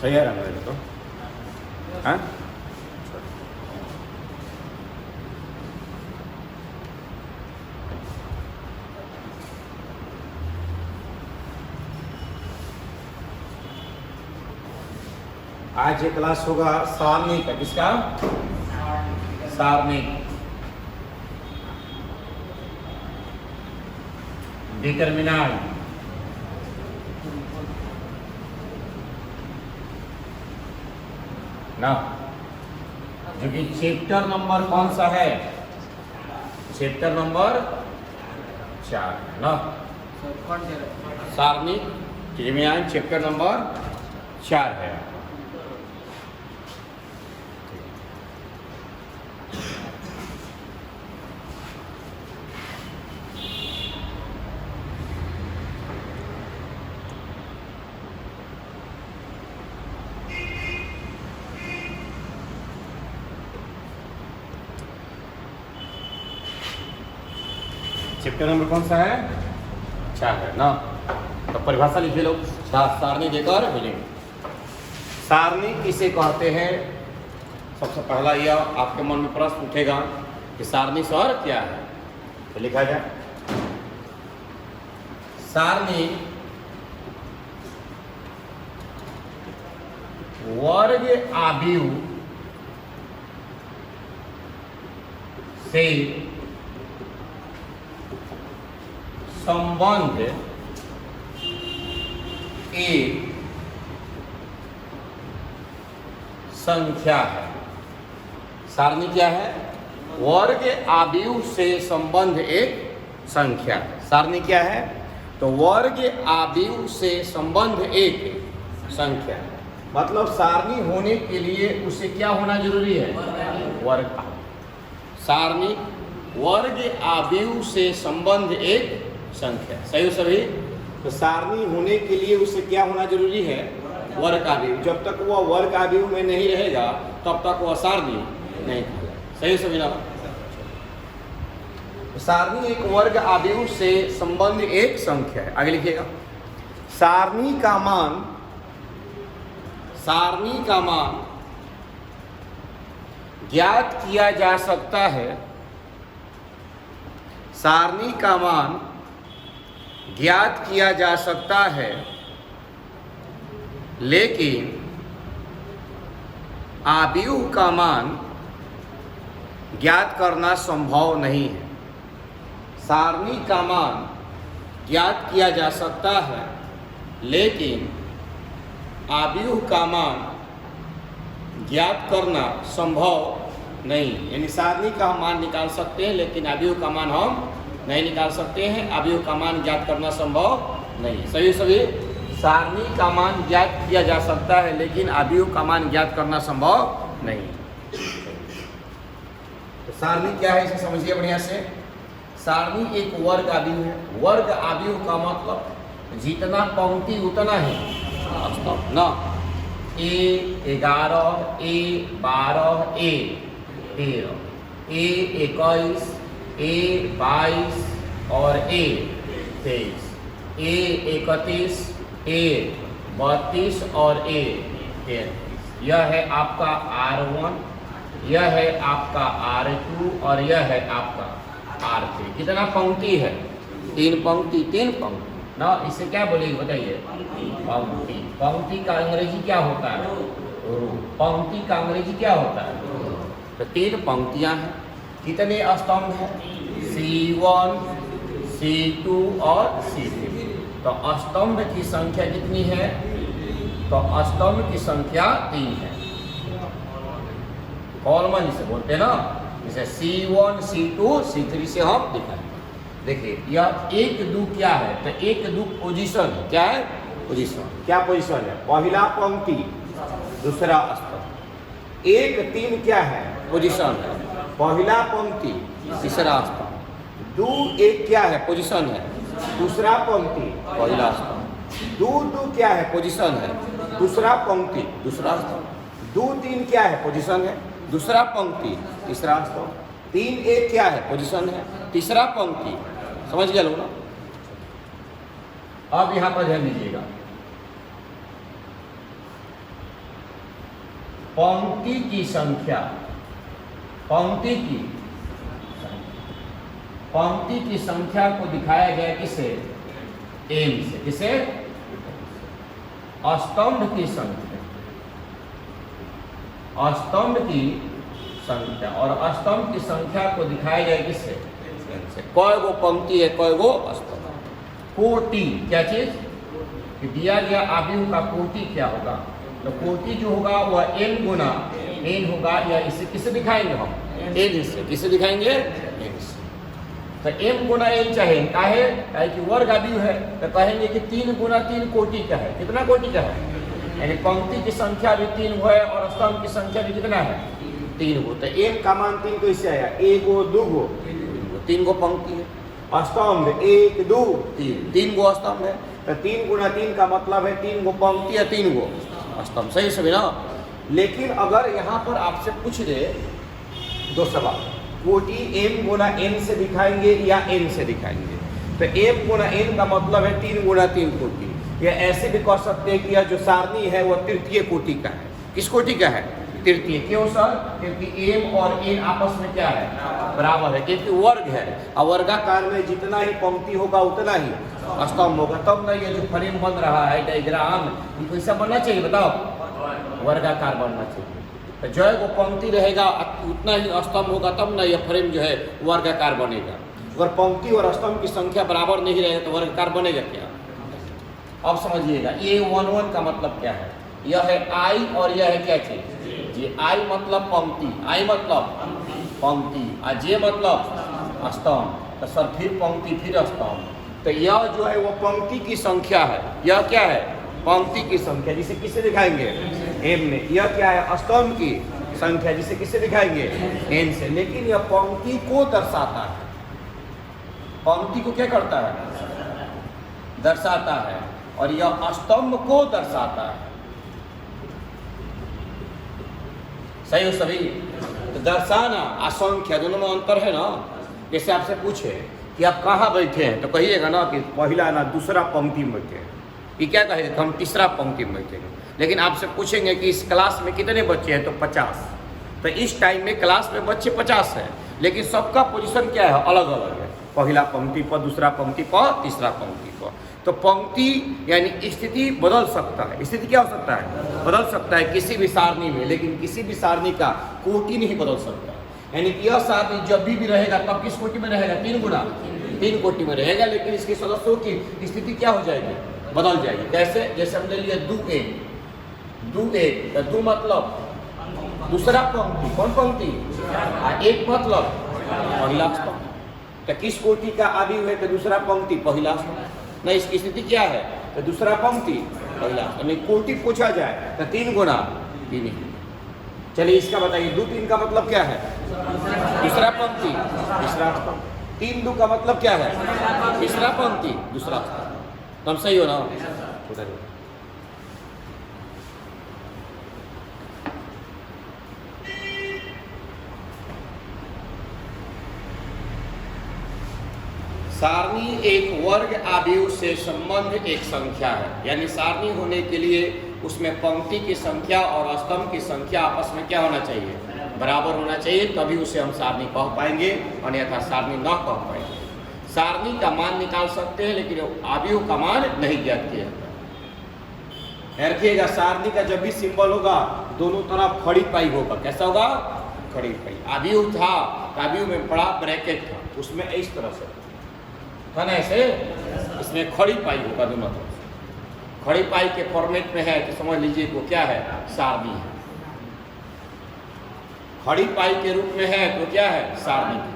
सही है रंग तो हाँ आज ये क्लास होगा सारणी का। किसका? सारणी। डिटरमिनल। ना जो कि चैप्टर नंबर कौन सा है? चैप्टर नंबर 4 ना। सारणी डिटरमिनल चैप्टर नंबर 4 है। चैप्टर नंबर कौन सा है? 4 है ना। तो परिभाषा लिखे लोग, सारणी देकर मिलेंगे। सारणी किसे कहते हैं? सबसे पहला यह आपके मन में प्रश्न उठेगा कि सारणी सर क्या है? तो लिखा जाए, सारणी वर्ग आव्यूह से संबंध एक संख्या है। सारणी क्या है? वर्ग आव्यूह से संबंध एक संख्या है। सारणी क्या है? तो वर्ग आव्यूह से संबंध एक संख्या है। मतलब सारणी होने के लिए उसे क्या होना जरूरी है? वर्ग। सारणी वर्ग आव्यूह से संबंध एक संख्या। सही हो सभी? तो सारणी होने के लिए उसे क्या होना जरूरी है? वर्ग आव्यूह। जब तक वह वर्ग आव्यूह में नहीं रहेगा तब तक वह सारणी नहीं कहलाएगा। सही समझ लो। सारणी एक वर्ग आव्यूह से संबंध एक संख्या है। आगे लिखिएगा, सारणी का मान ज्ञात किया जा सकता है। सारणी का मान ज्ञात किया जा सकता है, लेकिन आव्यूह का मान ज्ञात करना संभव नहीं है। सारणी का मान ज्ञात किया जा सकता है, लेकिन आव्यूह का मान ज्ञात करना संभव नहीं। यानी सारणी का हम मान निकाल सकते हैं, लेकिन आव्यूह का मान हम नहीं निकाल सकते हैं। आव्यूह का मान ज्ञात करना संभव नहीं। सभी सारणी का मान ज्ञात किया जा सकता है, लेकिन आव्यूह का मान ज्ञात करना संभव नहीं। तो सारणी क्या है इसे समझिए बढ़िया से। सारणी एक वर्ग आव्यूह है। वर्ग आव्यूह का मतलब जितना पंक्ति उतना ही स्तंभ ना। A11, A12, A13, A21, A22 और A23, A31, A32 और A33। यह है आपका R1, यह है आपका R2 और यह है आपका R3। कितना पंक्ति है? 3 पंक्ति ना। इसे क्या बोलेगी बताइए? पंक्ति। पंक्ति का अंग्रेजी क्या होता है? रो। पंक्ति का अंग्रेजी क्या होता है? तो 3 पंक्तियां हैं। कितने स्तंभ हैं? C1, C2 और C3। तो स्तंभ की संख्या कितनी है? तो स्तंभ की संख्या 3 है। कॉलम जिसे बोलते हैं ना, जैसे C1, C2, C3 से हम दिखाएं। देखिए यह 1, 2 क्या है? तो 1, 2 पोजीशन है। क्या है? पोजीशन। क्या पोजीशन है? पहला पंक्ति, दूसरा स्तंभ। 1, 3 क्या है? पोजीशन है। पहला पंक्ति, तीसरा स्तंभ। 2, 1 क्या है? पोजीशन है। दूसरा पंक्ति, पहला स्तंभ। 2, 2 क्या है? पोजीशन है। दूसरा पंक्ति, दूसरा स्तंभ। 2, 3 क्या है? पोजीशन है। दूसरा पंक्ति, तीसरा स्तंभ। 3, 1 क्या है? पोजीशन है। तीसरा पंक्ति। समझ गया लोग ना? अब यहां पर ध्यान दीजिएगा, पंक्ति की संख्या, पंक्ति की संख्या को दिखाया गया किसे? एम से। किसे? स्तंभ की संख्या, स्तंभ की संख्या, और स्तंभ की संख्या को दिखाया गया किससे? कय गो पंक्ति है, कय गो स्तंभ। कोटि क्या चीज? कि दिया गया आव्यूह का कोटि क्या होगा? तो कोटि जो होगा वह n गुना n होगा, या इसे किसे दिखाएंगे हम? n से। किसे दिखाएंगे? n से। तो m गुना n चाहे काहे कि वर्ग आव्यूह है, तो कहेंगे कि 3 गुना 3 कोटि का है। कितना कोटि का है? यानी पंक्ति की संख्या भी 3 है और स्तंभ की संख्या भी कितना है? 3 गो। तो m का मान 3 तो इससे आया, 1 गो 2 गो 3 गो पंक्ति है, स्तंभ 1 2 3 गो स्तंभ है। तो 3 गुना 3 का मतलब है 3 गो पंक्ति या 3 गो स्तंभ। सही सभी ना? लेकिन अगर यहाँ पर आपसे पूछ दे दो सवाल, कोटि m गुना n से दिखाएंगे या n से दिखाएंगे? तो m गुना n का मतलब है 3 गुना 3 कोटि, या ऐसे भी कह सकते हैं कि यह जो सारणी है वह तृतीय कोटि का है। किस कोटि का है? तृतीय। क्यों सर? क्योंकि m और n आपस में क्या है? बराबर है, क्योंकि वर्ग है, और वर्गाकार में जितना ही पंक्ति होगा उतना ही स्तंभ होगा। तब ना ये जो फ्रेम बन रहा है डायग्राम, ये कैसा बनना चाहिए बताओ? वर्गाकार बनना चाहिए। तो जो है वो पंक्ति रहेगा उतना ही स्तंभ होगा, तब ना यह फ्रेम जो है वर्गाकार बनेगा। अगर पंक्ति और स्तंभ की संख्या बराबर नहीं रहेगा तो वर्गाकार बनेगा क्या? अब समझिएगा, ये 1 का मतलब क्या है? यह है आई और यह है क्या चीज? जी। आई मतलब पंक्ति, आई मतलब पंक्ति, और जे मतलब स्तंभ। तो सर फिर पंक्ति फिर स्तंभ, तो यह जो है वो पंक्ति की संख्या है। यह क्या है? पंक्ति की संख्या, जिसे किसे दिखाएंगे? m में। यह क्या है? स्तंभ की संख्या, जिसे किसे दिखाएंगे? n से। लेकिन यह पंक्ति को दर्शाता है, पंक्ति को क्या करता है? दर्शाता है, और यह स्तंभ को दर्शाता है। सही हो सभी? तो दर्शाना असंख्य दोनों में अंतर है ना। जैसे आपसे पूछे कि आप कहाँ बैठे हैं, तो कहिएगा ना कि पहला ना दूसरा पंक्ति में बैठे हैं। ये क्या कहेगा? हम तीसरा पंक्ति में बैठेंगे। लेकिन आपसे पूछेंगे कि इस क्लास में कितने बच्चे हैं, तो 50। तो इस टाइम में क्लास में बच्चे 50 हैं, लेकिन सबका पोजीशन क्या है? अलग अलग है। पहला पंक्ति पर, दूसरा पंक्ति पर, तीसरा पंक्ति पर। तो पंक्ति यानी स्थिति बदल सकता है। स्थिति क्या हो सकता है? बदल सकता है किसी भी सारणी में, लेकिन किसी भी सारणी का कोटि नहीं बदल सकता। यानी कि यह सारणी जब भी रहेगा तब किस कोटि में रहेगा? 3 गुना 3 कोटि में रहेगा, लेकिन इसके सदस्यों की स्थिति क्या हो जाएगी? बदल जाएगी। कैसे? जैसे हमने लिया 2 2 मतलब दूसरा पंक्ति, कौन पंक्ति? 1 मतलब पहला स्तंभ। तो किस कोटि का आव्यूह है? तो दूसरा पंक्ति पहला स्तंभ। नहीं, इसकी स्थिति क्या है? तो दूसरा पंक्ति पहला। यानी कोटि पूछा जाए तो 3 गुना 3। चलिए इसका बताइए, 2 3 का मतलब क्या है? दूसरा पंक्ति तीसरा स्तंभ। 3 2 का मतलब क्या है? तीसरा पंक्ति दूसरा स्तंभ। तुम सही हो ना? सारणी एक वर्ग आव्यूह से संबंध एक संख्या है। यानी सारणी होने के लिए उसमें पंक्ति की संख्या और स्तंभ की संख्या आपस में क्या होना चाहिए? बराबर होना चाहिए, तभी उसे हम सारणी कह पाएंगे, अन्यथा सारणी न कह पाएंगे। सारणी का मान निकाल सकते हैं, लेकिन आव्यूह का मान नहीं ज्ञात किया जाता। रखिएगा, सारणी का जब भी सिंबल होगा दोनों तरफ खड़ी पाई होगा। कैसा होगा? खड़ी पाई। आव्यूह था, आव्यूह में बड़ा ब्रैकेट था, उसमें इस तरह से था ना, ऐसे इसमें खड़ी पाई होगा दोनों तरफ। खड़ी पाई के फॉर्मेट में है तो समझ लीजिए वो क्या है? सारणी है। खड़ी पाई के रूप में है तो क्या है? सारणी।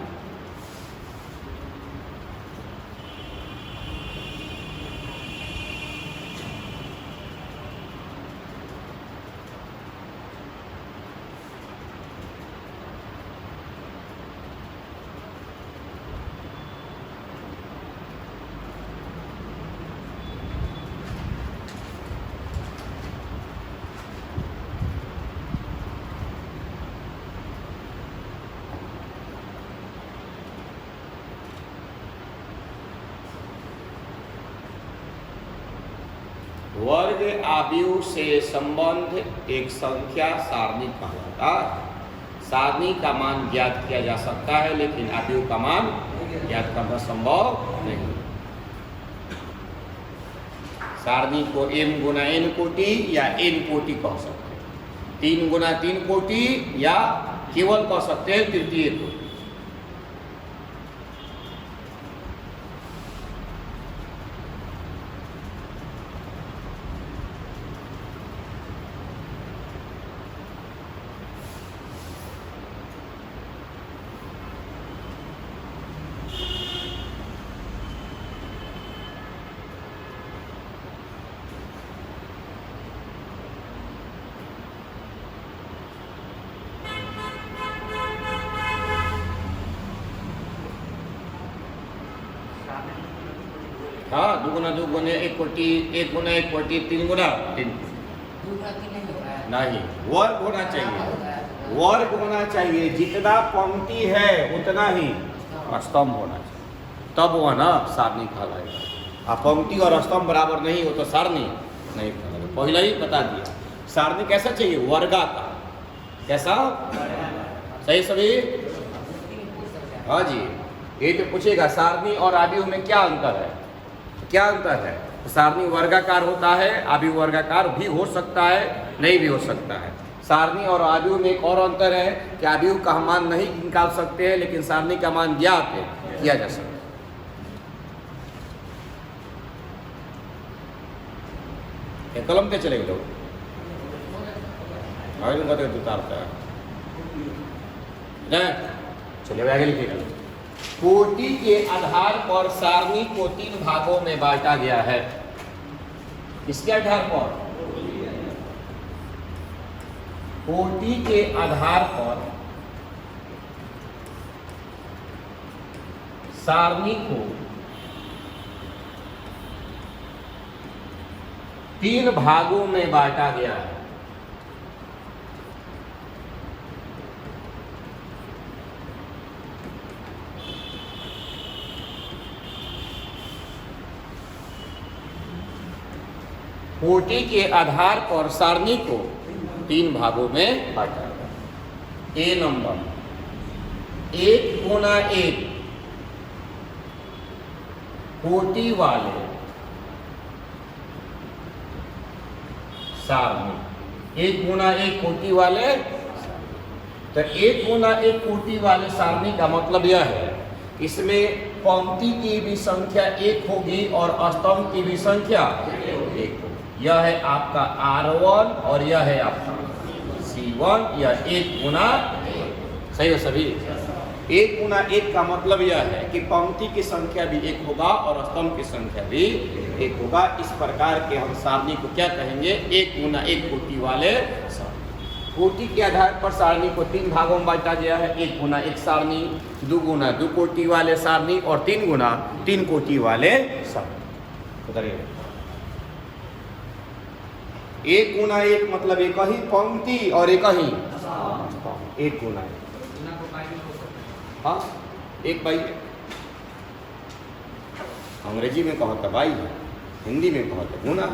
वर्ग आव्यूह से संबंध एक संख्या सारणी कहलाता है। सारणी का मान ज्ञात किया जा सकता है, लेकिन आव्यूह का मान ज्ञात करना संभव नहीं। सारणी को m गुना n कोटि या n कोटि कह सकते हैं, 3 गुना 3 कोटि या केवल कह सकते हैं तृतीय कोटि। हाँ, 2 गुना 2 गुना 1 कोटि, 1 गुना 1 कोटि, 3 गुना 3 नहीं, वर्ग होना चाहिए, वर्ग होना चाहिए। जितना पंक्ति है उतना ही स्तंभ होना चाहिए, तब वह ना सारणी कहलाएगा। अब पंक्ति और स्तंभ बराबर नहीं हो तो सारणी नहीं कहलाएगा। पहले ही बता दिया। सारणी कैसा चाहिए? वर्गाकार। कैसा? सही सभी? हाँ जी। ये तो पूछेगा सारणी और आव्यूह में क्या अंतर है? क्या अंतर है? सारणी वर्गाकार होता है, आव्यूह वर्गाकार भी हो सकता है, नहीं भी हो सकता है। सारणी और आव्यूह में एक और अंतर है कि आव्यूह का मान नहीं निकाल सकते हैं, लेकिन सारणी का मान ज्ञात है, किया जा सकता है। कलम पे चलेंगे लोग, उतारता है। चलिए आगे लिखिएगा। कोटि के आधार पर सारणी को 3 भागों में बांटा गया है। किसके आधार पर? कोटि के आधार पर सारणी को 3 भागों में बांटा गया है। कोटि के आधार पर सारणी को 3 भागों में बांटा गया। ए नंबर 1 गुना 1 कोटि वाले सारणी। 1 गुना 1 कोटि वाले, तो 1 गुना 1 कोटि वाले सारणी का मतलब यह है, इसमें पंक्ति की भी संख्या 1 होगी और स्तंभ की भी संख्या 1 होगी। यह है आपका R1 और यह है आपका C1। यह 1 गुना 1। सही है सभी? 1 गुना 1 का मतलब यह है कि पंक्ति की संख्या भी 1 होगा और स्तंभ की संख्या भी 1 होगा। इस प्रकार के हम सारणी को क्या कहेंगे? 1 गुना 1 कोटि वाले सारणी। कोटि के आधार पर सारणी को 3 भागों में बांटा गया है। 1 गुना 1 सारणी, 2 गुना 2 कोटि वाले सारणी और 3 गुना 3 कोटि वाले सारणी। उधर 1 गुना 1 मतलब एक ही पंक्ति और एक ही 1 गुना 1। हाँ, एक बाई। अंग्रेजी में कहो तो बाई, हिंदी में कहो तो गुना।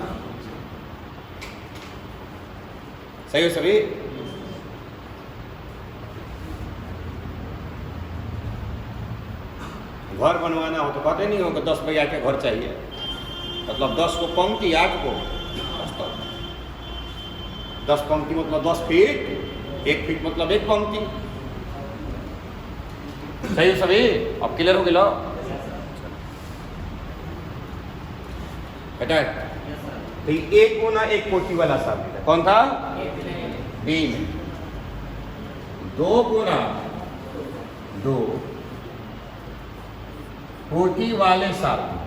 सही हो सभी? घर बनवाना हो तो कहते नहीं हो कि 10 बाई 8 के घर चाहिए, मतलब 10 को पंक्ति, 8 को 10 पंक्ति मतलब 10 फीट, 1 फीट मतलब 1 पंक्ति। सही है सभी? अब क्लियर हो गया बेटा? तो 1 गुना 1 कोटि वाला सारणी कौन था? बी में। 2 गुना 2 कोटि वाले सारणी।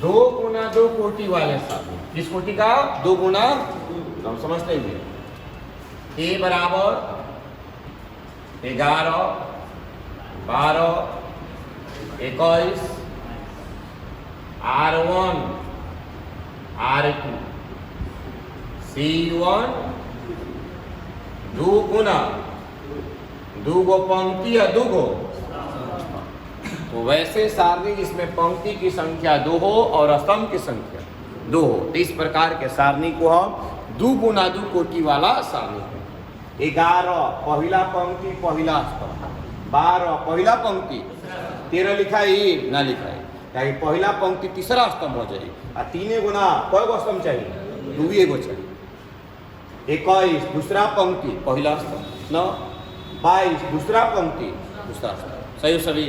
2 गुना 2 कोटि वाले सारणी। किस कोटि का? 2 गुना, हम समझते हैं। ए बराबर 11, 12, 21, R1, R2, C1, 2 गुना 2 गो पंक्ति या 2 गो तो वैसे सारणी जिसमें पंक्ति की संख्या 2 हो और स्तंभ की संख्या 2 हो, तो इस प्रकार के सारणी को हम 2 गुना 2 कोटि वाला सारणी है। 11 पहला पंक्ति पहला स्तंभ, 12 पहला पंक्ति, 13 लिखा है ना लिखा है, यानी पहला पंक्ति तीसरा स्तंभ हो जाए और 3 गुना कई गो स्तंभ चाहिए, 2 गो चाहिए। 21 दूसरा पंक्ति पहला स्तंभ, 9 22 दूसरा पंक्ति दूसरा स्तंभ, सही सभी।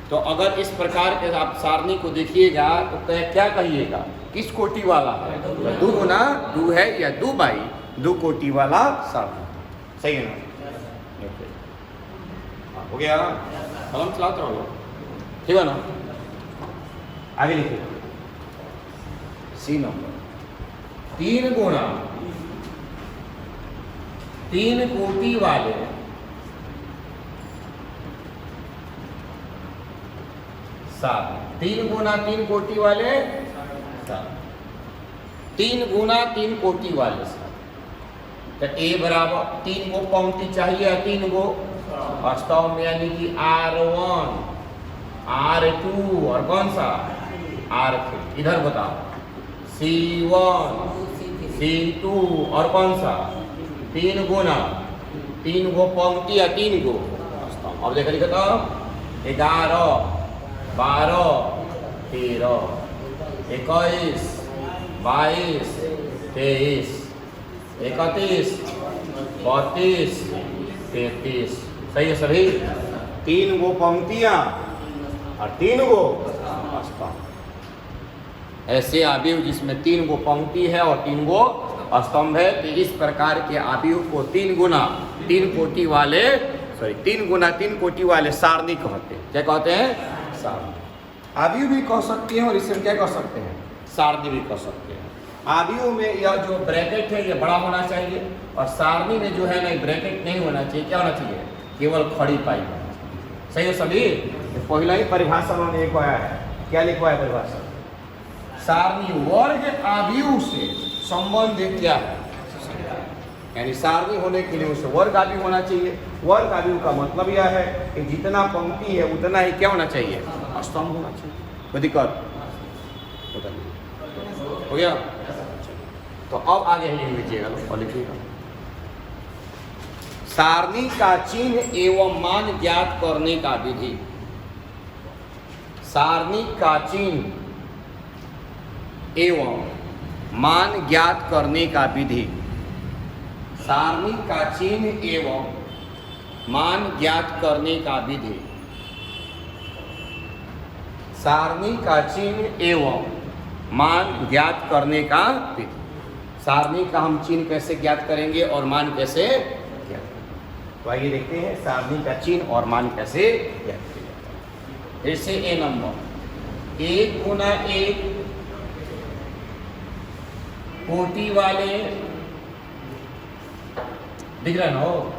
तो अगर इस प्रकार के आप सारणी को देखिएगा तो क्या कहिएगा, किस कोटि वाला है? 2 गुना 2 है या 2 बाई 2 कोटि वाला सारणी, सही है ना? हो गया, कलम चलाते रहो, ठीक है ना? आगे लिखिए सी नंबर, 3 गुना 3 कोटि वाले सारणी, 3 गुना 3 कोटि वाले सारणी, 3 गुना 3 कोटि वाले सारणी। तो ए बराबर 3 गो पंक्ति चाहिए, 3 गो स्तंभ, यानी कि R1 R2 और कौन सा R3। इधर बताओ C1 C2 और कौन सा 3 गुना 3 गो पंक्ति या 3 गो स्तंभ। अब देखिए बताओ 11 12 13 21 22 23 31 32 33, सही है सभी। 3 गो पंक्तियां और 3 गो स्तंभ। ऐसे आव्यूह जिसमें 3 गो पंक्ति है और 3 गो स्तंभ है, तो इस प्रकार के आव्यूह को 3 गुना 3 कोटि वाले 3 गुना 3 कोटि वाले सारणी कहते हैं। क्या कहते हैं? सारणी। आव्यूह भी कह सकते हैं और इसे क्या कह सकते हैं? सारणी भी कह सकते हैं। आव्यूह में यह जो ब्रैकेट है ये बड़ा होना चाहिए और सारणी में जो है ना ब्रैकेट नहीं होना चाहिए। क्या होना चाहिए? केवल खड़ी पाई होना चाहिए। सही है सभी। पहला ही परिभाषा उन्होंने एक आया है, क्या लिखवा है परिभाषा? सारणी वर्ग आव्यूह से संबंधित क्या है, यानी सारणी होने के लिए उसे वर्ग आव्यूह होना चाहिए। वर्ग आव्यूह का मतलब यह है कि जितना पंक्ति है उतना ही क्या होना चाहिए? स्तंभ होना चाहिए। कोई दिक्कत हो गया? तो अब आगे लिख लीजिएगा और लिखिएगा सारणी का चिन्ह एवं मान ज्ञात करने का विधि। सारणी का चिन्ह एवं मान ज्ञात करने का विधि। सारणी का चिन्ह एवं मान ज्ञात करने का विधि। सारणी का चिन्ह एवं मान ज्ञात करने का विधि। सारणी का हम चिन्ह कैसे ज्ञात करेंगे और मान कैसे ज्ञात करेंगे? तो आइए देखते हैं सारणी का चिन्ह और मान कैसे ज्ञात किया जाता है। जैसे ए नंबर 1 गुना 1 कोटि वाले, दिख रहा है ना? हो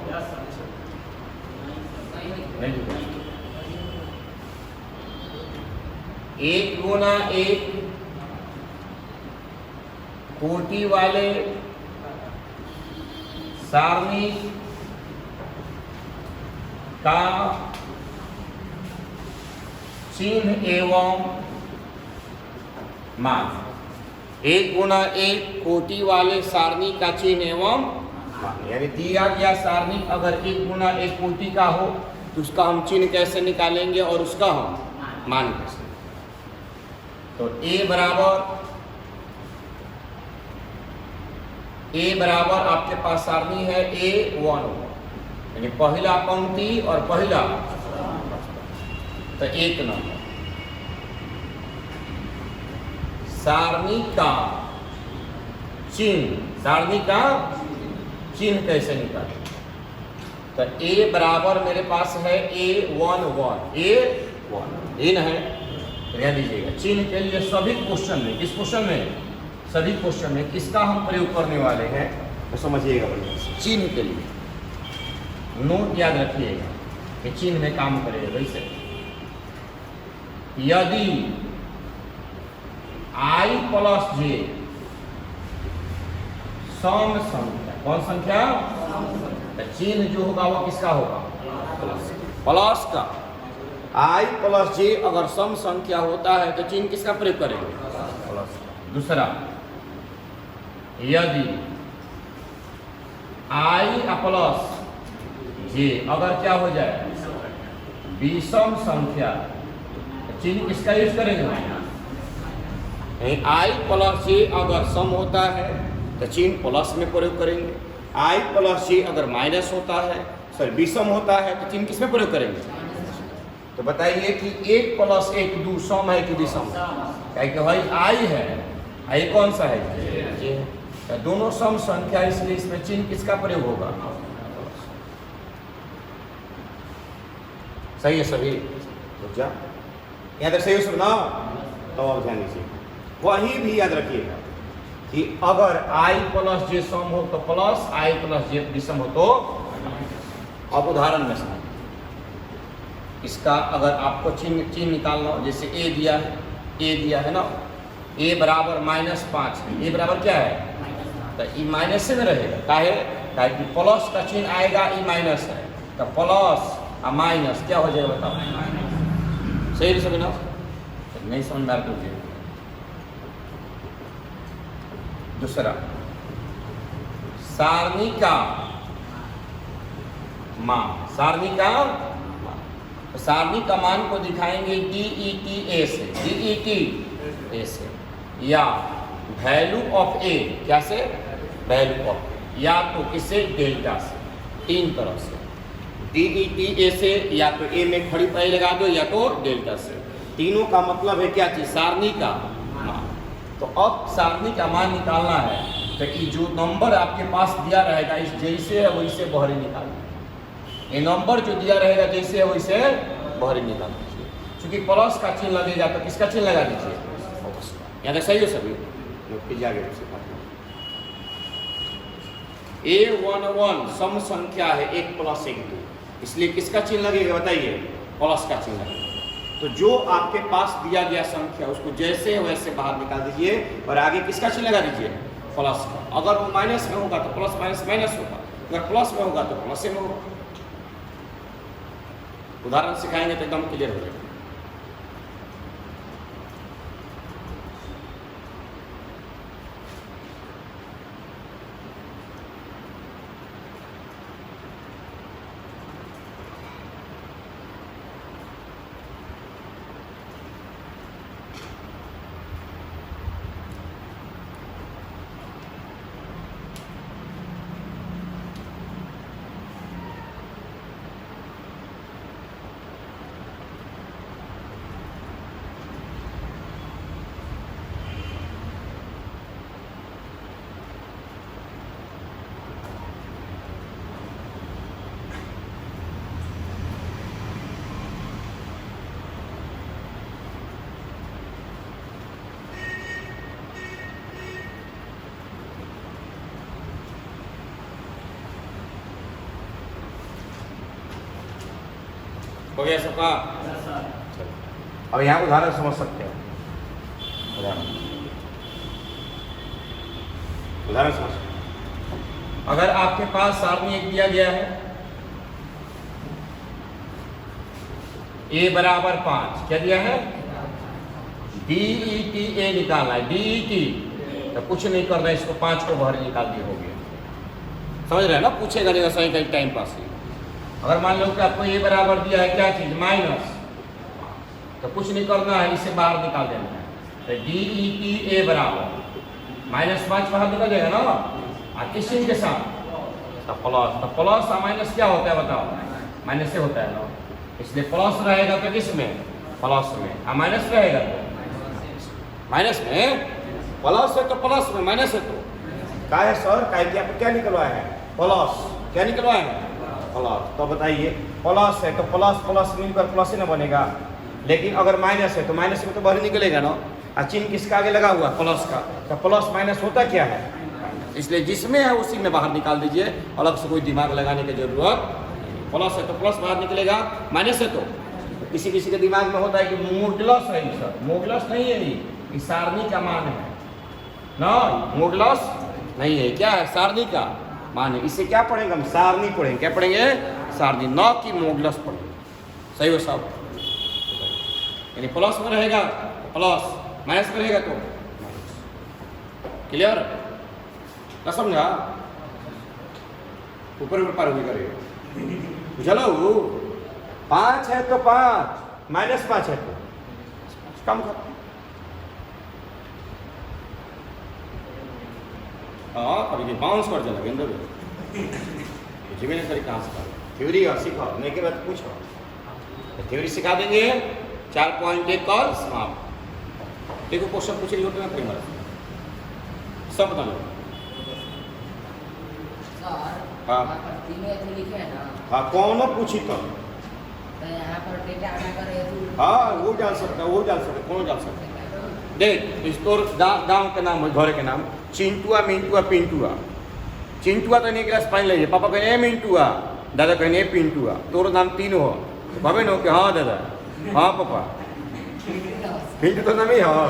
नहीं दिख रहा। 1 गुना 1 कोटि वाले सारणी का चिन्ह एवं मान। 1 गुना 1 कोटि वाले सारणी का चिन्ह एवं मान, यानी दिया गया सारणी अगर 1 गुना 1 कोटि का हो तो उसका हम चिन्ह कैसे निकालेंगे और उसका हम मान कैसे? तो ए बराबर आपके पास सारणी है A1, यानी पहला पंक्ति और पहला, तो 1 नंबर। सारणी का चिन्ह, सारणी का चिन्ह कैसे निकालें? तो A बराबर मेरे पास है A1 इन है, ध्यान दीजिएगा। चिन्ह के लिए सभी क्वेश्चन में, किस क्वेश्चन में? सभी क्वेश्चन में किसका हम प्रयोग करने वाले हैं तो समझिएगा बढ़िया से। चिन्ह के लिए नोट याद रखिएगा कि चिन्ह में काम करेगा। वैसे यदि I प्लस जे सम संख्या, कौन संख्या? तो चिन्ह जो होगा वो किसका होगा? प्लस का। I प्लस जे अगर सम संख्या होता है तो चिन्ह किसका प्रयोग करेंगे? प्लस। दूसरा, यदि I प्लस जे अगर क्या हो जाए? विषम संख्या, चिन्ह किसका यूज करेंगे? I प्लस जे अगर सम होता है तो चिन्ह प्लस में प्रयोग करेंगे। I प्लस जे अगर माइनस होता है, सॉरी विषम होता है तो चिन्ह किसमें प्रयोग करेंगे? तो बताइए कि 1 प्लस 1 2 सम है कि विषम? क्या भाई I है, I कौन सा है? जे है। तो दोनों सम संख्या, इसलिए इसमें चिन्ह किसका प्रयोग होगा? सही है सभी? यहाँ तक सही हो सब ना? तो अब ध्यान दीजिए, वही भी याद रखिएगा कि अगर I प्लस जे सम हो तो प्लस, I प्लस जे विषम हो तो। अब उदाहरण में समझ, इसका अगर आपको चिन्ह निकालना हो, जैसे A दिया है ना, A बराबर -5 है। A बराबर क्या है? तो E माइनस से में रहेगा। काहे कि प्लस का चिन्ह आएगा, E माइनस है, तो प्लस और माइनस क्या हो जाएगा बताओ? सही समझ ना? नहीं समझ में आ तो दूसरा, सारणी का मान, सारणी का मान को दिखाएंगे DET से, या वैल्यू ऑफ A, क्या से? वैल्यू ऑफ, या तो किसे? डेल्टा से। तीन तरफ से, DET से, या तो A में खड़ी पाई लगा दो, या तो डेल्टा से। तीनों का मतलब है क्या चीज? सारणी का मान। तो अब सारणी का मान निकालना है तो कि जो नंबर आपके पास दिया रहेगा, इस जैसे है वैसे बहरी निकालना। ये नंबर जो दिया रहेगा जैसे है वैसे बहरी निकाल दीजिए। क्योंकि प्लस का चिन्ह लगेगा तो किसका चिन्ह लगा दीजिए? यहाँ तक सही हो सभी? A11 सम संख्या है 1 प्लस 1 2, इसलिए किसका चिन्ह लगेगा बताइए? प्लस का चिन्ह लगेगा। तो जो आपके पास दिया गया संख्या उसको जैसे वैसे बाहर निकाल दीजिए और आगे किसका चिन्ह लगा दीजिए? प्लस का। अगर वो माइनस में होगा तो प्लस माइनस माइनस होगा, अगर प्लस में होगा तो प्लस में होगा। उदाहरण सिखाएंगे तो एकदम क्लियर हो जाएगा। हो गया सबका? अब यहाँ उदाहरण समझ सकते हो। उदाहरण समझ, अगर आपके पास सारणी एक दिया गया है A बराबर 5, क्या दिया है? DET A निकालना है, DET। तो कुछ नहीं करना है, इसको 5 को बाहर निकाल दिया, हो गया। समझ रहे हैं ना? पूछेगा नहीं सही कहीं टाइम पास ही। अगर मान लो कि आपको A बराबर दिया है क्या चीज? माइनस, तो कुछ नहीं करना है, इसे बाहर निकाल देना है। तो DET A बराबर -5 बाहर निकल जाएगा ना, किस चिन्ह के साथ? तो प्लस। तो प्लस और माइनस क्या होता है बताओ? माइनस से होता है ना, इसलिए प्लस रहेगा तो किस में? प्लस में। और माइनस रहेगा तो माइनस में। प्लस है तो प्लस में, माइनस है तो क्या है सर? आपको क्या निकलवाया है? प्लस। क्या निकलवाया है? प्लस। तो बताइए, प्लस है तो प्लस प्लस मिलकर प्लस ही ना बनेगा, लेकिन अगर माइनस है तो माइनस में तो बाहर निकलेगा ना। और चिन्ह किसका आगे लगा हुआ? प्लस का। तो प्लस माइनस होता क्या है? इसलिए जिसमें है उसी में बाहर निकाल दीजिए, अलग से कोई दिमाग लगाने की जरूरत नहीं। प्लस है तो प्लस बाहर निकलेगा, माइनस है तो किसी किसी के दिमाग में होता है कि मोडुलस है। सर मोडुलस नहीं है, ये सारणी का मान है ना, मोडुलस नहीं है। क्या है? सारणी का मान है। इससे क्या पढ़ेंगे हम? सारणी पढ़ेंगे। क्या पढ़ेंगे? सारणी, न कि मोडुलस पढ़ेंगे। सही हो सब? यानी प्लस में रहेगा प्लस, माइनस में रहेगा तो क्लियर ना, समझा? ऊपर ऊपर पार हुई करेगा। चलो 5 है तो 5, -5 है तो कम कर। हाँ अभी बाउंस कर चला गेंद करी कहाँ से थ्योरी और सीखो, नहीं के बाद पूछो तो थ्योरी सिखा देंगे। 4.1 कॉल समाप्त। देखो क्वेश्चन पूछ रही होते ना प्रेमर सब बता लो। हाँ लिखे है ना, हाँ कौन पूछी तो यहाँ पर डेटा आना करे तो हाँ वो डाल सकता, वो डाल सकता, कौन डाल सकता। देख इसको गाँव के नाम घर के नाम चिंटुआ मिंटुआ पिंटुआ। चिंटुआ तो नहीं गिलास पानी लीजिए, पापा कहें मिंटुआ, दादा कहें पिंटुआ, तोर नाम तीन हो तो भावे नो कि हाँ दादा हाँ पापा पिंटू तो नाम ही हाँ,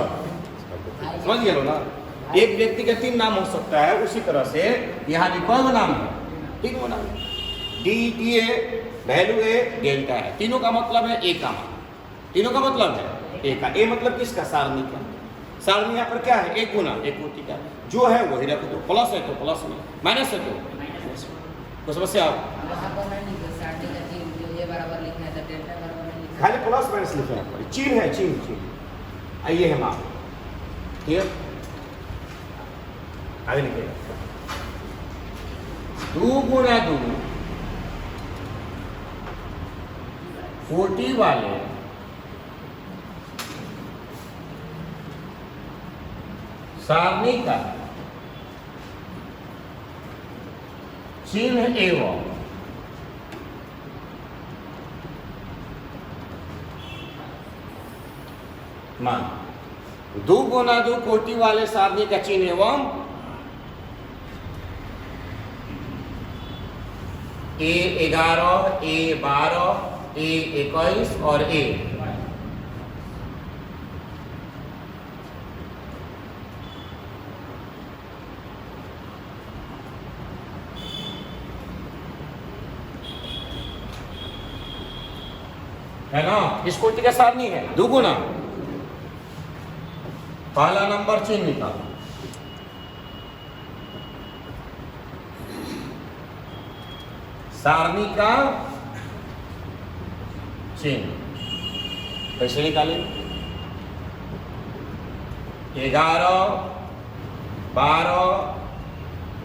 समझ गए ना। एक व्यक्ति का 3 नाम हो सकता है, उसी तरह से यहाँ भी कौन नाम है, 3 नाम, D T A value A delta है। तीनों का मतलब है ए का मान, तीनों का मतलब है ए का। ए मतलब किसका, सारणी का। सारणी यहाँ पर क्या है, एक गुना एक कोटि का, जो है वही रख दो। प्लस है तो प्लस में, माइनस है तो माइनस में। तो समस्या खाली प्लस माइनस लिखना पड़े, चिन्ह है चिन्ह। आइए हम आप ठीक आगे लिखिएगा 2 गुना 2 40 वाले सारणी का चिन्ह एवं मान। 2 गुना 2 कोटि वाले सारणी का चिन्ह एवं A11, A12, A21 और A है ना। इस कोटि का सारणी है 2 गुना, पहला नंबर चिन्ह निकाल, सारणी का चिन्ह कैसे निकालें। 11, 12,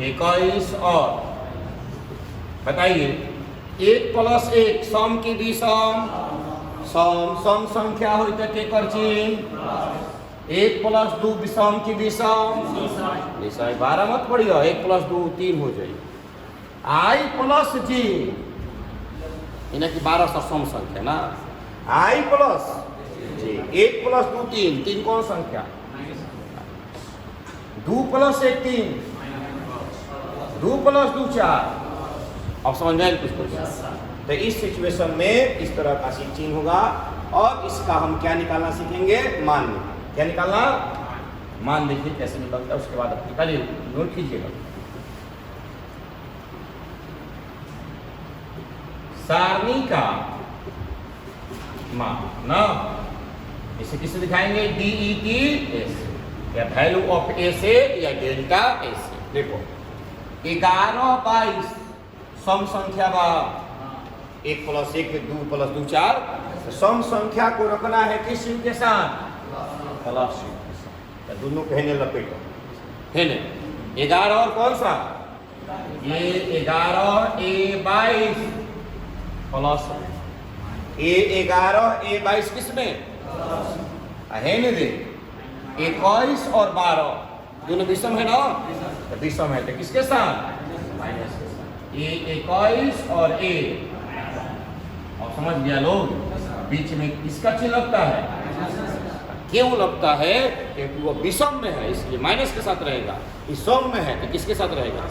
21 और बताइए 1 + 1 सम की विषम, सम संख्या हो चिन्ह 1 + 2 विषम की विषम, 12 मत पढ़ियो, 1 + 2 3 हो जाए। I + G इन्हें की 12 सम संख्या ना, I + G 1 + 2 3, 3 कौन संख्या, 2 + 1 3, 2 + 2 4। अब समझ में कुछ तो इस सिचुएशन में इस तरह का चिन्ह होगा और इसका हम क्या निकालना सीखेंगे, मान। क्या निकालना, मान। देखिए कैसे निकलता है, उसके बाद आप निकालिए, नोट कीजिएगा। सारणी का मान ना, इसे किसे दिखाएंगे, DET या वैल्यू ऑफ ए से या डेल्टा ए से। देखो 11, 22 सम संख्या बा, 1 + 1 2 + 2 4। सम संख्या को रखना है किस चिन्ह के साथ, प्लस चिन्ह के साथ। दोनों कहने लपेटो है ना। 11 और कौन सा, ये 11 A22 प्लस, A11 A22 किसमें है नहीं दे, 21 और 12 दोनों विषम है ना, तो विषम है तो किसके साथ, माइनस के साथ। A21 और A, और समझ गया लोग, बीच में किसका चिन्ह लगता है, क्यों लगता है, क्योंकि वो विषम में है इसलिए माइनस के साथ रहेगा। इस सम में है तो किसके साथ रहेगा।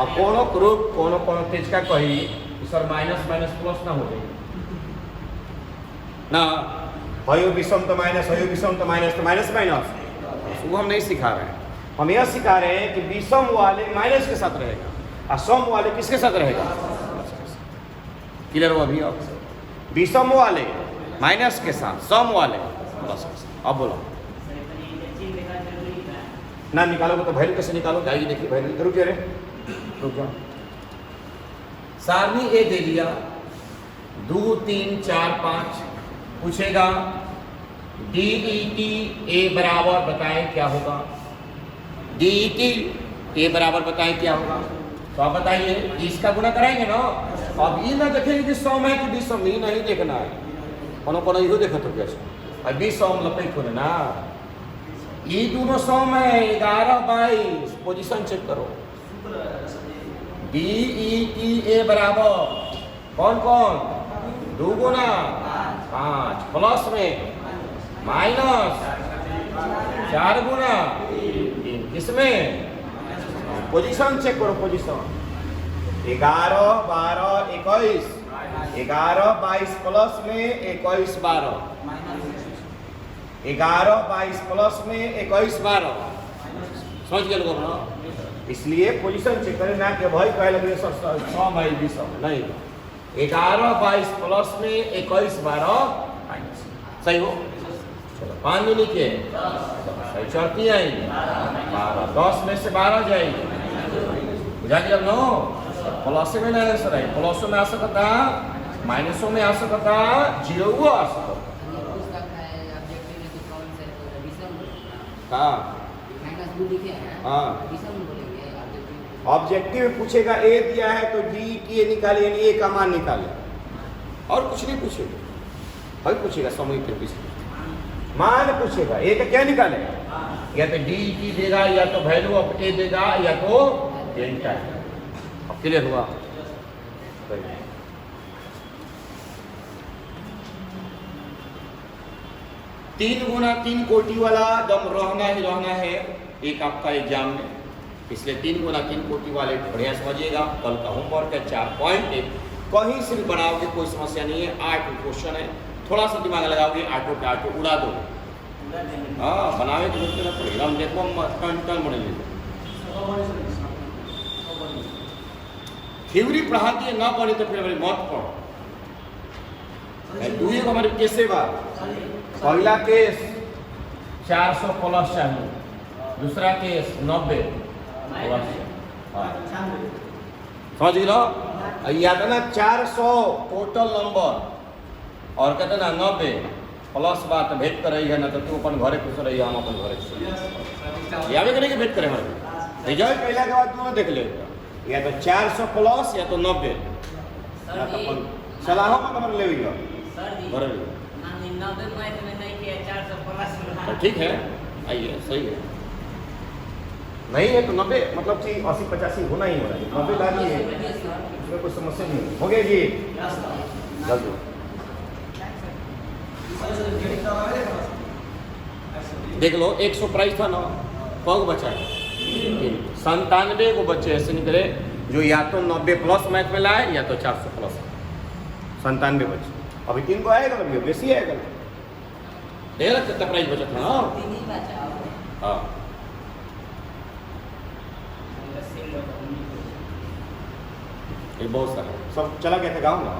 अब कोनो ग्रुप कोनो तेज का कही सर माइनस माइनस प्लस ना हो जाए ना, हयो विषम तो माइनस, हयो विषम तो माइनस माइनस। वो हम नहीं सिखा रहे हैं, हम यह सिखा रहे हैं कि विषम वाले माइनस के साथ रहेगा और सम वाले किसके साथ रहेगा। क्लियर हो अभी। अब विषम वाले माइनस के साथ, सम वाले प्लस के साथ। अब बोलो ना, निकालोगे तो वैल्यू कैसे निकालोगे? आइए देखिए वैल्यू, रुक रे, रुक जाओ। सारणी ए दे दिया 2 3 4 5, पूछेगा DET ए बराबर बताएं क्या होगा? DET ए बराबर बताएं क्या होगा? तो आप बताइए, इसका गुणा कराएंगे ना। अब ये ना देखेंगे कि सम है कि विषम, ये नहीं देखना है। कोनो कोनो इहो देखो तो कैसे अब विषम लपेट हो ना, ये दोनों सम है 11 22, पोजीशन चेक करो। DET ए बराबर कौन कौन? 2 गुना 5 प्लस में माइनस 4 गुना 3, किसमें? पोजीशन चेक करो, पोजीशन 11 12 21, 11 22 प्लस में 21 12, 11 22 प्लस में 21 12, समझ गए लोग ना? इसलिए पोजीशन चेक करें ना कि भाई कह लगे सम है विषम, नहीं। 11 22 प्लस में 21 12 माइनस, सही हो? चलो 5 में नीचे सही, चौथी आई 12, 10 में से 12 जाएगी, बुझा दिया नो? प्लस में नहीं आंसर है, प्लसों में आ सकता, माइनसों में आ सकता, जीरो आ सकता। हाँ, ऑब्जेक्टिव में पूछेगा ए दिया है तो DET ए निकाले, यानी ए का मान निकाले, और कुछ नहीं पूछेगा। भाई पूछेगा समय के विषय मान पूछेगा, ए का क्या निकाले? या तो DET देगा, या तो वैल्यू ऑफ ए देगा, या तो डेल्टा। अब क्लियर हुआ? 3 गुना 3 कोटि वाला दम रहना ही रहना है एक आपका एग्जाम में, इसलिए 3 गुना 3 कोटि वाले बढ़िया समझिएगा। कल का होमवर्क है 4 पॉइंट है, कहीं से भी बनाओगे कोई समस्या नहीं है। 8 क्वेश्चन है, थोड़ा सा दिमाग लगाओगे, 8 के 8 उड़ा दो। हाँ, बनावे के मुश्किल पड़ेगा, हम देखो टन बनेंगे। थ्योरी पढ़ाती है ना पढ़ी तो फिर हमारी मौत पढ़ो। दुई को हमारे कैसे बात, पहला केस 400 प्लस चाहिए, दूसरा केस 90 प्लस, समझ लो? याद है ना, 400 टोटल नंबर और कहते ना 90 प्लस बात भेंट कर रही है ना, तो तू अपन घरे खुश रही, हम अपन घरे खुश याद करें कि भेंट करे हमारे रिजल्ट पहला के बाद दोनों देख ले, या तो 400 प्लस या तो 90, सलाह मत हमारे ले घरे। तो ठीक है, आइए, सही है। नहीं है तो 90 मतलब कि 80 85 होना ही होना है, 90 ला दिए, उसमें कोई समस्या नहीं हो गया जी। जल्दी देख लो, 100 प्राइस था ना, कौ बचा है? 97 को बच्चे ऐसे निकले जो या तो 90 प्लस मैथ में लाए या तो 400 प्लस, 97 बच्चे। अभी 3 को आएगा ना, बेसी आएगा, देख कितना प्राइस बचा था ना। हाँ, ये बहुत सारा सब चला गया था गाँव ना।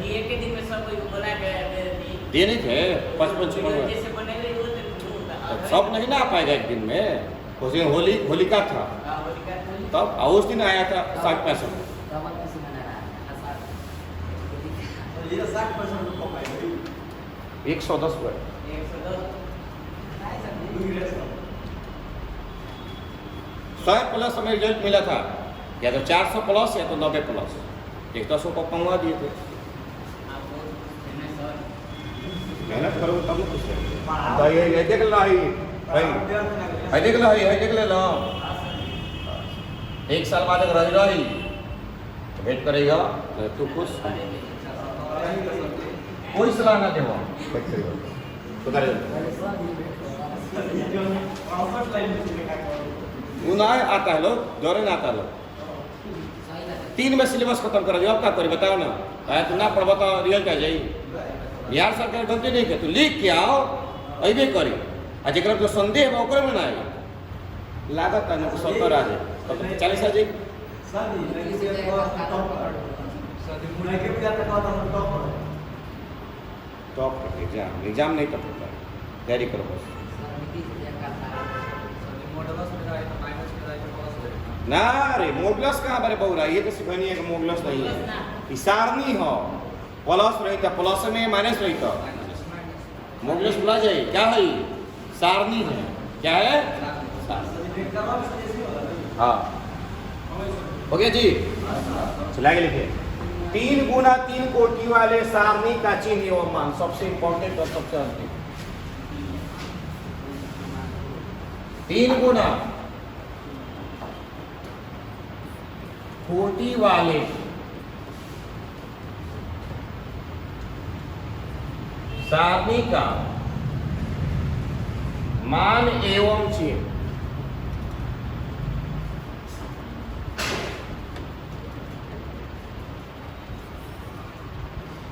एक दिन में सब बोला ये नहीं थे 55 सब नहीं ना आ पाएगा एक दिन में, उस दिन होलिका था, तब उस दिन आया था 60-65। 110 पर 100 प्लस हमें रिजल्ट मिला था, या तो 400 प्लस या तो 90 प्लस, 110 को पंगवा दिए थे। मेहनत करो तब कुछ है। ये देख लो, भाई देख लो, देख ले लो, 1 साल बाद अगर रही तो भेंट करेगा तू खुश, कोई सलाह ना देवो वो ना आता है लोग, दौरे ना आता लोग। 3 में सिलेबस खत्म कर दिया, अब क्या करें बताओ ना, तू ना पढ़ बताओ रिजल्ट आ जाए। बिहार सरकार गलती नहीं कर, तू लिख के आओ अबे करी, आ जरा जो संदेह है ओकरे में ना आई लागत है ना, 70 आ जाए, 40 आ जाए। टॉप एग्जाम नहीं टॉप होता है, तैयारी करो बस। ना रे मोगलस कहाँ बारे बहुरा, ये तो सिखानी है कि मोगलस नहीं है, ये सारनी हो, प्लस रही था प्लस में माइनस रही था, मोगलस बुला जाए क्या है, सारनी है, क्या है हाँ हो गया जी। चला के लिखे 3 गुना 3 कोटि वाले सारणी का चिन्ह एवं मान, सबसे इंपॉर्टेंट और सबसे अंतिम। 3 गुना कोटि वाले सारणी का मान एवं चिन्ह।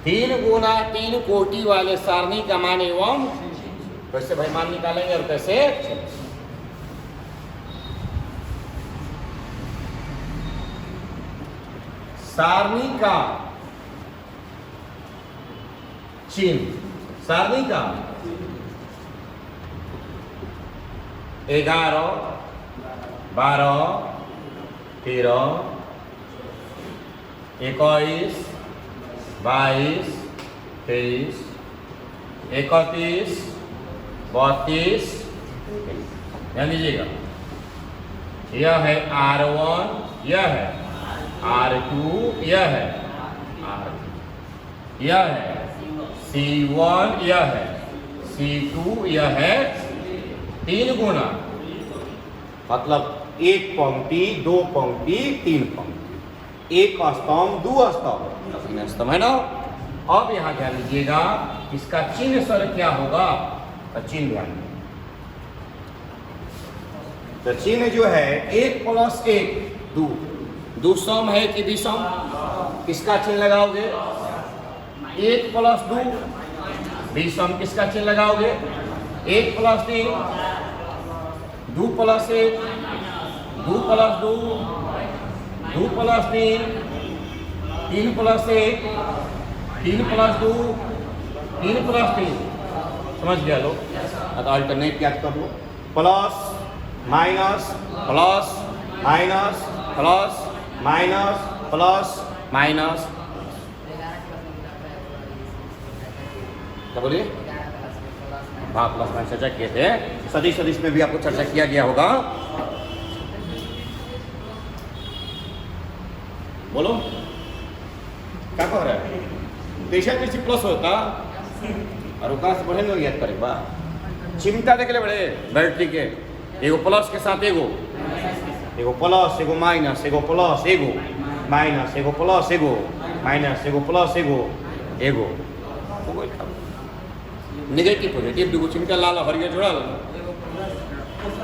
3 गुना 3 कोटि वाले सारणी का मान एवं, कैसे भाई मान निकालेंगे और कैसे, सारणी का चिन्ह, सारणी का 11, 12, 13, 21, 22, 23, 31, 32, ध्यान दीजिएगा, यह है R1, यह है R2, यह है R2, यह है C1, यह है C2, यह है 3 गुना, मतलब 1 पंक्ति 2 पंक्ति 3 पंक्ति, 1 स्तंभ 2 स्तंभ 3 स्तंभ है ना। अब यहां ध्यान दीजिएगा इसका चिन्ह सर क्या होगा, तो चिन्ह ध्यान, तो चिन्ह जो है 1 + 1 2, 2 सम है कि विषम, किसका चिन्ह लगाओगे, 1 + 2 विषम, किसका चिन्ह लगाओगे, 1 + 3, 2 + 1, 2 + 2, 2 + 3, 3 + 1, 3 + 2, 3 + 3, समझ गया लोग। अब अल्टरनेट याद कर लो, plus minus plus minus plus minus plus minus, क्या बोलिए, हाँ प्लस माइनस चर्चा किए थे, सदिश सदिश में भी आपको चर्चा किया गया होगा। बोलो क्या कह रहा है, देशा किसी प्लस होता और ओकरा से बढ़े लोग याद करे बा, चिमटा देख ले बड़े बैटरी के, एगो प्लस के साथ एगो प्लस एगो माइनस, एगो प्लस एगो माइनस, एगो प्लस एगो माइनस, एगो प्लस एगो नेगेटिव पॉजिटिव, दूगो चिमटा लाल हरियर जोड़ा लो,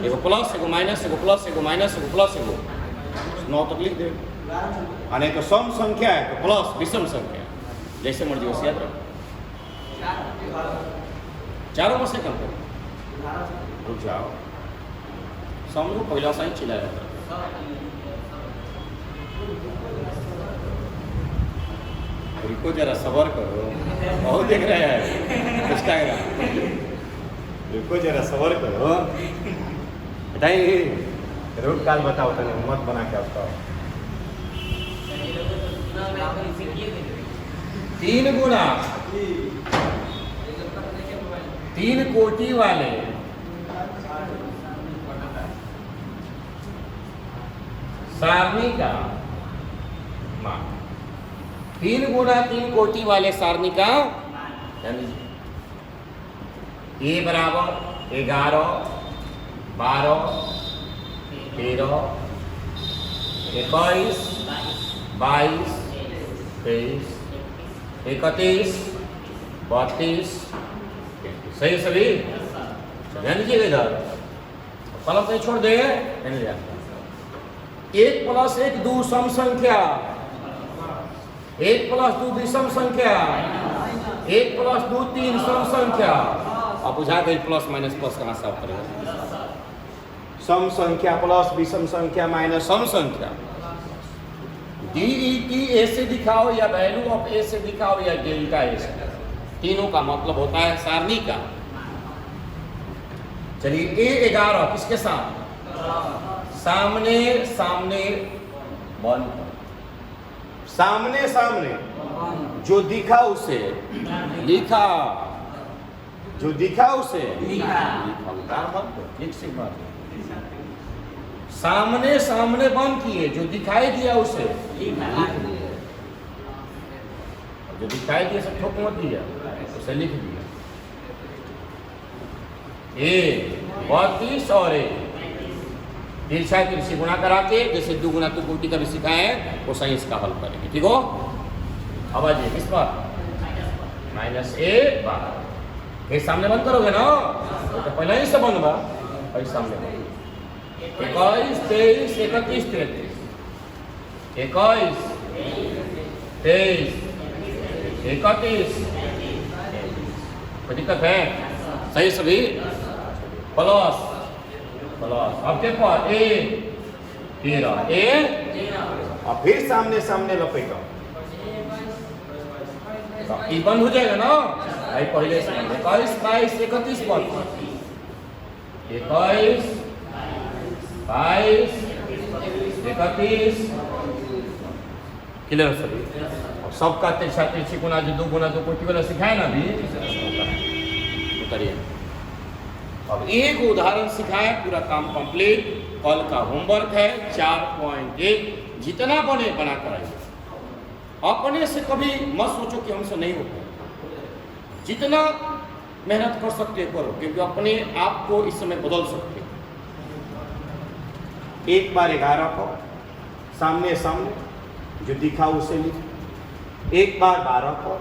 एगो प्लस एगो माइनस, एगो प्लस एगो माइनस, एगो प्लस एगो 9 तक लिख दे। अने तो सम संख्या है तो प्लस विषम संख्या, जैसे मर्जी वैसे याद रखो, चारों में से कम करो, रुक जाओ, समझो पहला साइन चिल्ला जाता, रुको जरा सबर करो, बहुत देख रहे हैं इंस्टाग्राम, रुको जरा सबर करो, बताइए रोड काल बताओ, तने मत बना के बताओ। 3 गुना 3 कोटि वाले सारणी का मान, 3 गुना 3 कोटि वाले सारणी का, ए बराबर 11, 12, 13, 21, 22, 23, 31, 32, सही सभी, ध्यान दीजिएगा इधर, कलम नहीं छोड़ दे, 1 + 1 2 सम संख्या, 1 + 2 विषम संख्या, 1 + 2 3 सम संख्या। अब बुझा गई प्लस माइनस प्लस कहाँ से आप करेंगे, सम संख्या प्लस विषम संख्या माइनस सम संख्या, DET ए से दिखाओ या वैल्यू ऑफ ए से दिखाओ या डेल्टा ए से, तीनों का मतलब होता है सारणी का। चलिए A11 किसके साथ? सामने सामने बन, सामने सामने जो दिखा उसे लिखा, जो दिखा उसे लिखा। सामने सामने बंद किए, जो दिखाई दिया उसे जो दिखाई दिया से ठोक मत दिया, उसे लिख दिया। ए 32 और ए तिरछा तिरछी गुणा करा के, जैसे 2 गुना 2 कोटि का भी सिखाए हैं, वो सही इसका हल करेंगे। ठीक हो? अब आ जाइए किस पर? -a/12। ये सामने बंद करोगे ना, तो पहले ही से बंद बा, और सामने 21 23 31 33, 21 23 31, कोई दिक्कत है? सही सभी प्लस प्लस। अब देखो ए 13 ए, और फिर सामने सामने लपेटो, ये बंद हो जाएगा ना। भाई पहले से 21 22 31 बंद, 21 22 31 क्लियर सभी। और सबका तिरछा तिरछी गुना, जो 2 गुना 2 कोटि वाला सिखाए ना अभी, उतरिए। अब एक उदाहरण सिखाया, पूरा काम कंप्लीट। कल का होमवर्क है 4.1, जितना बने बना कराइए। अपने से कभी मत सोचो कि हमसे नहीं होता, जितना मेहनत कर सकते करो, क्योंकि अपने आप को इस समय बदल सकते। एक बार 11 को सामने सामने जो दिखा उसे लिख। एक बार 12 को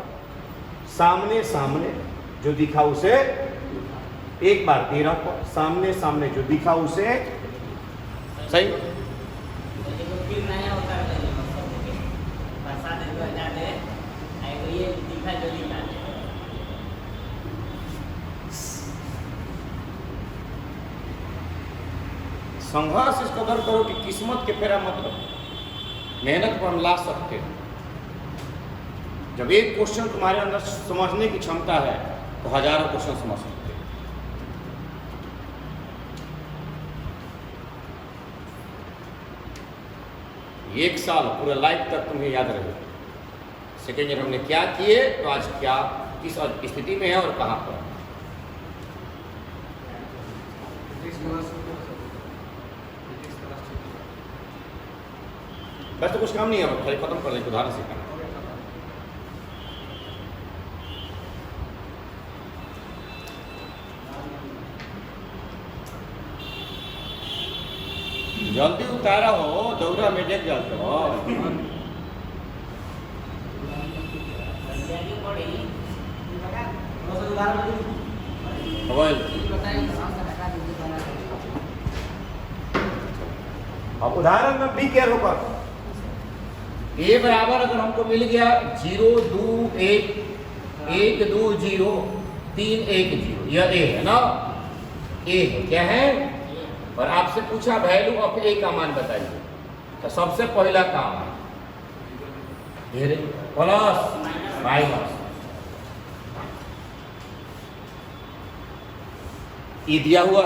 सामने सामने जो दिखा उसे। एक बार 13 को सामने सामने जो दिखा उसे। सही? फिर नया होता है, बरसात है तो जाते हैं, ये दिखा जो दिखा। संघर्ष इस कदर करो कि किस्मत के फेरा मतलब मेहनत पर हम ला सकते हैं। जब एक क्वेश्चन तुम्हारे अंदर समझने की क्षमता है, तो हजारों क्वेश्चन समझ सकते हैं। एक साल पूरा लाइफ तक तुम्हें याद रहे सेकेंड ईयर हमने क्या किए, तो आज क्या किस स्थिति में है और कहां पर। बस तो कुछ काम नहीं है, खाली खत्म कर लें, उदाहरण सिखाना। जल्दी उतारा हो, दौरा में देख जाते हो। अब उदाहरण में भी केयर होगा। ए बराबर अगर हमको मिल गया 0 2 1 1 2 0 3 1 0, यह ए है ना, ए है, क्या है? और आपसे पूछा वैल्यू ऑफ ए का मान बताइए, तो सबसे पहला काम प्लस माइनस, ये दिया हुआ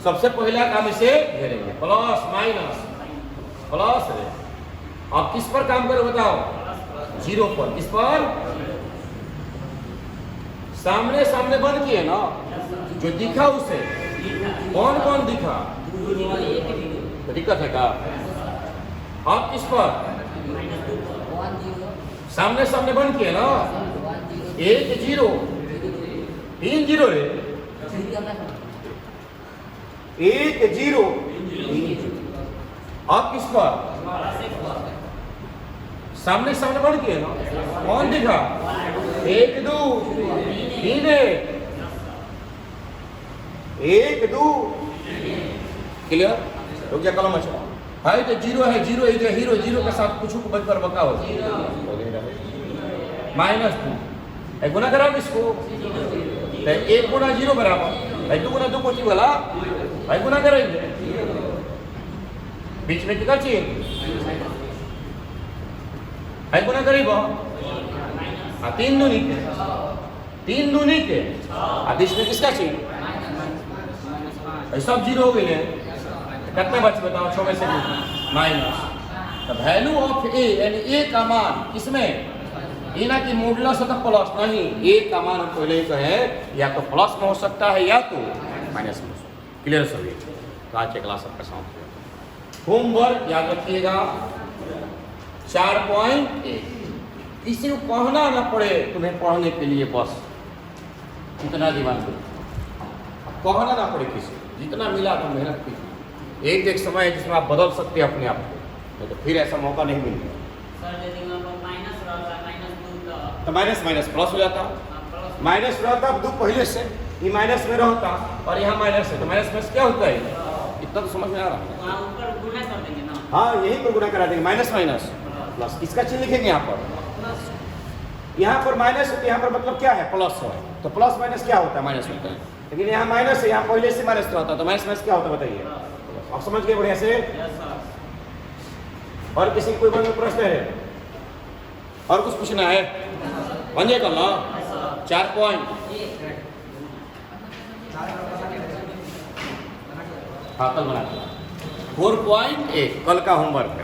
सबसे पहला काम इसे घेरेंगे, प्लस माइनस प्लस। अब किस पर काम करो बताओ? 0 पर। किस पर? सामने सामने बंद किए ना, जो दिखा उसे। कौन कौन दिखा? तो दिक्कत है का? अब किस पर? सामने सामने बंद किए ना, 1 0 3 0 रे, 1 0 3 0। अब किस पर? सामने सामने बंद किए ना, कौन दिखा? 1 2 3 1 2। क्लियर? तो क्या कलम अच्छा है? तो 0 है, 0 इधर हीरो, 0 के साथ कुछ को बच कर बकाओ -2 गुना करा इसको, 1 गुना 0 बराबर भाई 2 गुना 2 कोटि वाला भाई गुना करेंगे, बीच में कितना चाहिए? है गुना करीब तीन दूनी के, तीन दूनी के इसमें किसका चाहिए? सब जीरो हो गए हैं, कितने बच बताओ? 6 में से माइनस। तो वैल्यू ऑफ ए यानी ए का मान किसमें? ये ना कि मॉडुलस है तो प्लस, नहीं, ए का मान हम पहले ही कहे या तो प्लस में हो सकता है या तो माइनस में हो सकता है। क्लियर सभी? तो आज के क्लास आपका समाप्त। होमवर्क याद रखिएगा 4.1, किसी को कहना ना पड़े तुम्हें पढ़ने के लिए, बस इतना दिमाग दो, कहना ना पड़े किसी, जितना मिला तो मेहनत कीजिए। एक समय है जिसमें आप बदल सकते हैं अपने आप को, नहीं तो फिर ऐसा मौका नहीं मिलेगा। सर यदि वहाँ पर माइनस रहता, -2 तो माइनस माइनस प्लस हो जाता, प्लस माइनस रहता 2 पहले से, ये माइनस में रहता और यहाँ माइनस है, तो माइनस में क्या होता है? इतना तो समझ में आ रहा है। वहाँ ऊपर गुना कर देंगे ना। हाँ, यही पर गुना करा देंगे, माइनस माइनस प्लस। किसका चिन्ह लिखेंगे यहाँ पर? यहाँ पर माइनस है तो यहाँ पर मतलब क्या है? प्लस है। तो प्लस माइनस क्या होता है? माइनस होता है। लेकिन यहाँ माइनस है, यहाँ पहले से माइनस रहता है, तो माइनस माइनस क्या होता है बताइए? आप समझ गए बढ़िया से? Yes sir. और किसी कोई मन में प्रश्न है और कुछ पूछना है? बंदे कर लो 4 पॉइंट। हाँ, कल बना 4.1 कल का होमवर्क है।